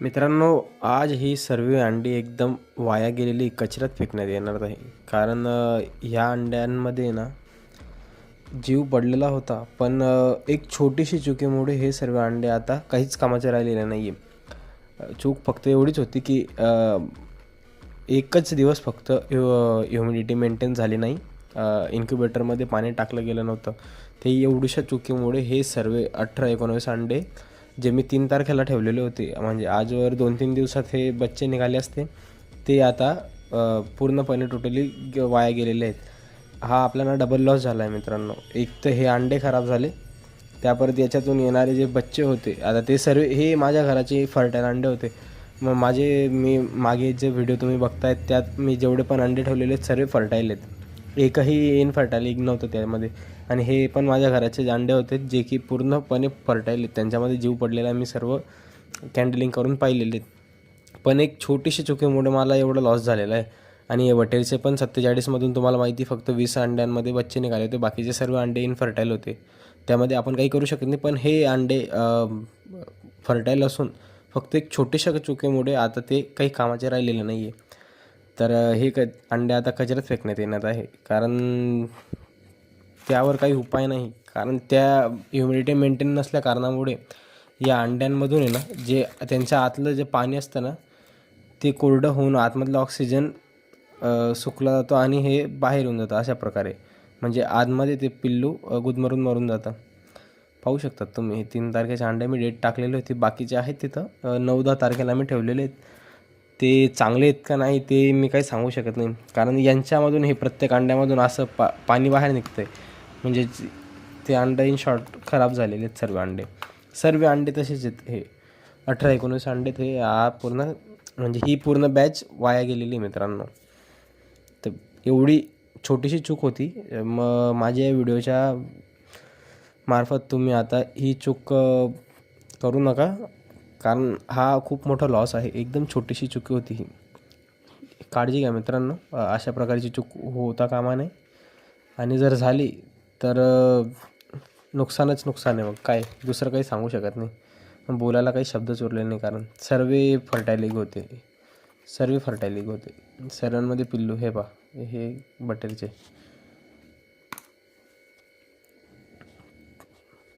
मित्रांनो, आज ही सर्व अंडी एकदम वाया गेलेली कचऱ्यात फेकण्यात येणार आहे. कारण ह्या अंड्यांमध्ये ना जीव पडलेला होता, पण एक छोटीशी चुकीमुळे हे सर्व अंडे आता काहीच कामाचे राहिलेले नाही आहे. चूक फक्त एवढीच होती की एकच दिवस फक्त ह्युमिडिटी मेंटेन झाली नाही, इन्क्युबेटरमध्ये पाणी टाकलं गेलं नव्हतं. ते एवढ्याशा चुकीमुळे हे सर्व 18-19 अंडे जे मी 3 तारखेला ठेवलेले होते, म्हणजे आजवर 2-3 दिवसात हे बच्चे निघाले असते, ते आता पूर्णपणे टोटली वाया गेलेले आहेत. हा आपल्याला डबल लॉस झाला आहे मित्रांनो. एक तर हे अंडे खराब झाले, त्यापरत याच्यातून येणारे जे बच्चे होते, आता ते सर्व हे माझ्या घराचे फर्टाईल अंडे होते. मग मी मागे जे व्हिडिओ तुम्ही बघतायत त्यात मी जेवढे पण अंडे ठेवलेले आहेत सर्व फर्टाईल आहेत. एकही इनफर्टाईल एक नव्हतं त्यामध्ये. आणि हे पण माझ्या घराचे जे अंडे होते जे की पूर्णपणे फर्टाईल आहेत, त्यांच्यामध्ये जीव पडलेला मी सर्व कॅन्डलिंग करून पाहिलेले आहेत. पण एक छोटीशी चुकीमुळे मला एवढं लॉस झालेला आहे. आणि वटेरचे पण 47मधून तुम्हाला माहिती फक्त 20 अंड्यांमध्ये बच्चे निघाले होते, बाकीचे सर्व अंडे इनफर्टाईल होते. त्यामध्ये आपण काही करू शकत नाही. पण हे अंडे फर्टाईल असून फक्त एक छोटीशा चुकीमुळे आता ते काही कामाचे राहिलेले नाही आहे. तर हे अंडे आता कचऱ्यात फेकण्यात येणार आहे, कारण त्यावर काही उपाय नाही. कारण त्या ह्युमिडिटी मेंटेन नसल्या कारणामुळे या अंड्यांमधून आहे ना, जे त्यांच्या आतलं जे पाणी असतं ना, ते कोरडं होऊन आतमधलं ऑक्सिजन सुकला जातो आणि हे बाहेर येऊन जातं अशा प्रकारे. म्हणजे आतमध्ये ते पिल्लू गुदमरून मरून जातं. पाहू शकतात तुम्ही. 3 तारखेचे अंडे मी डेट टाकलेली होती, बाकीचे आहेत तिथं. 9-10 तारखेला मी ठेवलेले आहेत. ते चांगले आहेत का नाही ते मी काही सांगू शकत नाही, कारण यांच्यामधून हे प्रत्येक अंड्यामधून असं पाणी बाहेर निघतं आहे. म्हणजे ते अंडं इन शॉर्ट खराब झालेले आहेत सर्व अंडे. सर्व अंडे तसेच आहेत. हे 18-19 अंडे ते पूर्ण, म्हणजे ही पूर्ण बॅच वाया गेलेली मित्रांनो. तर एवढी छोटीशी चूक होती. मग माझ्या व्हिडिओच्या मार्फत तुम्ही आता ही चूक करू नका, कारण हा खूप मोठा लॉस आहे. एकदम छोटीशी चुकी होती ही. काळजी घ्या मित्रांनो, अशा प्रकारची चूक होता कामा नये. आणि जर झाली तर नुकसानच नुकसान आहे. मग काय दुसरं काही सांगू शकत नाही. बोलायला काही शब्दच उरले नाही, कारण सर्व फर्टाईल एग होते. सर्व फर्टाईल एग होते. सर्वांमध्ये पिल्लू हे पहा, हे बटरचे.